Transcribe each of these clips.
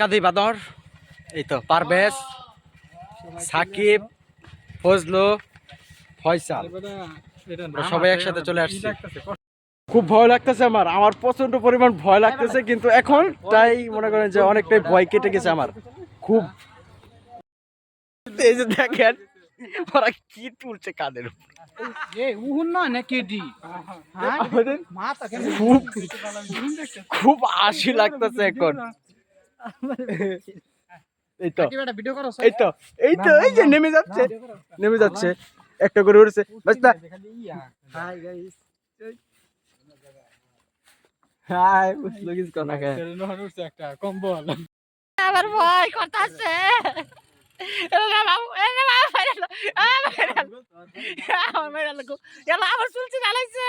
কাদি বাদর, এই তো পারভেজ, সাকিব, ফজলু, ফয়সাল, সবাই একসাথে চলে আসছে। খুব ভয় লাগতেছে আমার প্রচন্ড পরিমাণ ভয় লাগতেছে, কিন্তু এখন তাই মনে করেন যে অনেকটাই ভয় কেটে গেছে আমার খুব। এই যে দেখেন ওরা কি তুলছে কাদের খুব হাসি লাগতেছে এখন। এই তো এই তো এই তো এই যে নেমে যাচ্ছে একটা করে উঠছে। আমার ভয় করতেছে আমার চুলছি জ্বালাইছে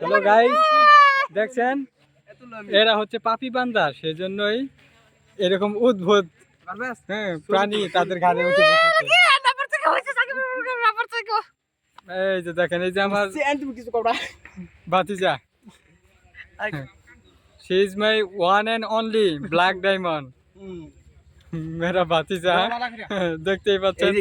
হ্যালো গাইস, দেখছেন এরা হচ্ছে পাপি বান্দা, সেজন্যই এরকম উদ্ভুত প্রাণী তাদের ঘাড়ে উঠে বসেছে। এই যে দেখেন, এই যে আমার ভাতিজা, she is my one and only black diamond, মেরা ভাতিজা। দেখতেই পাচ্ছেন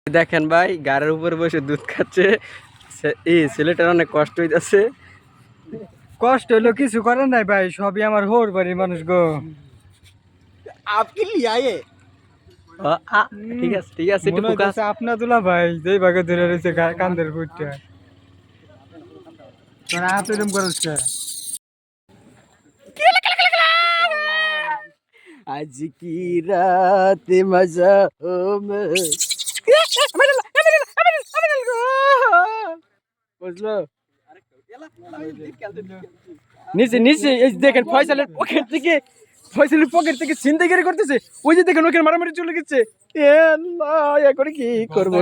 দেখেন ভাই গাড়ির উপর বসে দুধ খাচ্ছে। এই ছেলেটার অনেক কষ্ট হইতাছে। কষ্ট হইলো কিছু করেন নাই ভাই, সবই আমার হোর বাড়ির মানুষ গো। আপনি লিয়ায়ে ঠিক আছে ঠিক আছে, একটু ফোকাস। আপনা দুলা ভাই যেই ভাগে ধরে রয়েছে কান্দের ফুটটা, তোরা হাত এরম করছ কে? आज की रात मजा हो বুঝলো? নিচে নিচে এই দেখেন ফয়সালের পকেট থেকে ছিনতাইকারী করতেছে। ওই যে দেখেন ওখানে মারামারি চলে গেছে। এ আল্লাহ, এখন কি করবো?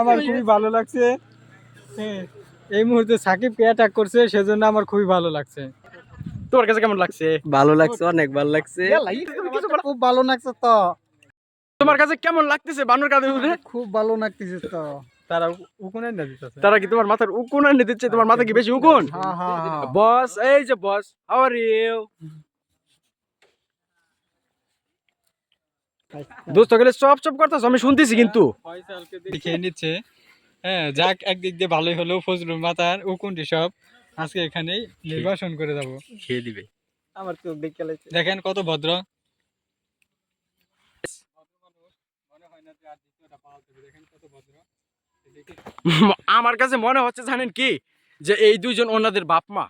আমার খুবই ভালো লাগছে। এই মুহূর্তে সাকিবকে অ্যাটাক করছে, সেজন্য আমার খুবই ভালো লাগছে। তোমার কাছে কেমন লাগছে? ভালো লাগছে, অনেক ভালো লাগছে। খুব ভালো লাগছে তো। তোমার কাছে কেমন লাগতেছে বানর কাঁধে উঠে? খুব ভালো লাগতেছে তো। তারা উকুন এনে দিতেছে। তারা কি তোমার মাথার উকুন এনে দিচ্ছে? তোমার মাথা কি বেশি উকুন? হ্যাঁ হ্যাঁ বস, এই যে বস, হাউ আর ইউ? দোস্ত গেলে চপ করতেছ, আমি শুনতেছি কিন্তু। ফয়সালকে দেখে নিচ্ছে। হ্যাঁ, যাক, একদিক দিয়ে ভালোই হলো। ফজলুর মাথার উকুনটি সব আজকে এখানেই নির্বাসন করে যাবো। খেয়ে দিবে। আমার চোখ দেখে দেখেন কত ভদ্র। আমার কাছে মনে হচ্ছে জানেন কি, যে এই দুইজন ওনাদের বাপ মা।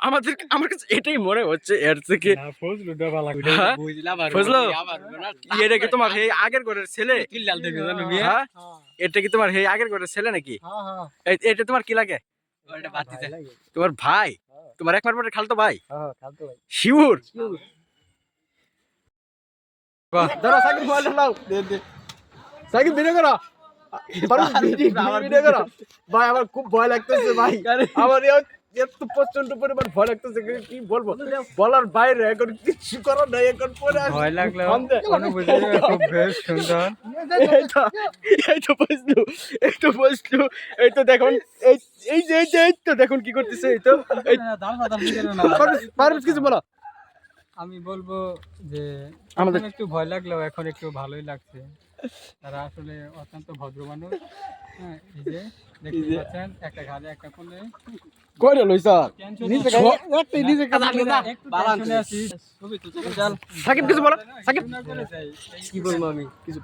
আমার কাছে এটাই মনে হচ্ছে। এর থেকে ফজলু, এটা কি তোমার এই আগের ঘরের ছেলে? হ্যাঁ, এটা কি তোমার এই আগের ঘরের ছেলে নাকি? এটা তোমার কি লাগে? তোমার ভাই? তোমার একমাত্র খালতো ভাই? শিউর? ধরো সাকিব, মোবাইলটা নাও। সাকিব ভিডিও করো, ভিডিও করো। ভাই আমার খুব ভয় লাগতেছে ভাই, আমার এত প্রচন্ড পরিমাণ ভয় লাগতেছে, কি বলবো বলার বাইরে। এখন কিছু করার নাই, এখন পরে ভয় লাগলো। খুব বেশ সুন্দর। এই তো বসলু, এই তো দেখুন, এই তো দেখুন কি করতেছে। এই তো কিছু বলো। আমি বলবো যে আমাদের একটু ভয় লাগলেও এখন একটু ভালোই লাগছে। তারা আসলে অত্যন্ত ভদ্র মানুষ। হ্যাঁ, এই যে দেখতে পাচ্ছেন, একটা ঘাড়ে একটা কোলে কইরা লইছা নিচে একটাই নিচে বালান্স আছে। সাকিব কিছু বলো। সাকিব কি বলবো আমি? কিছু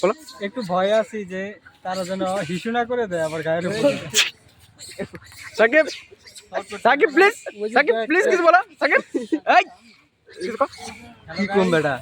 বলো। একটু ভয় আছি যে তারা যেন হিসু না করে দেয় আবার গায়ের উপর। সাকিব প্লিজ কিছু বলো। সাকিব এই কি কম বেটা।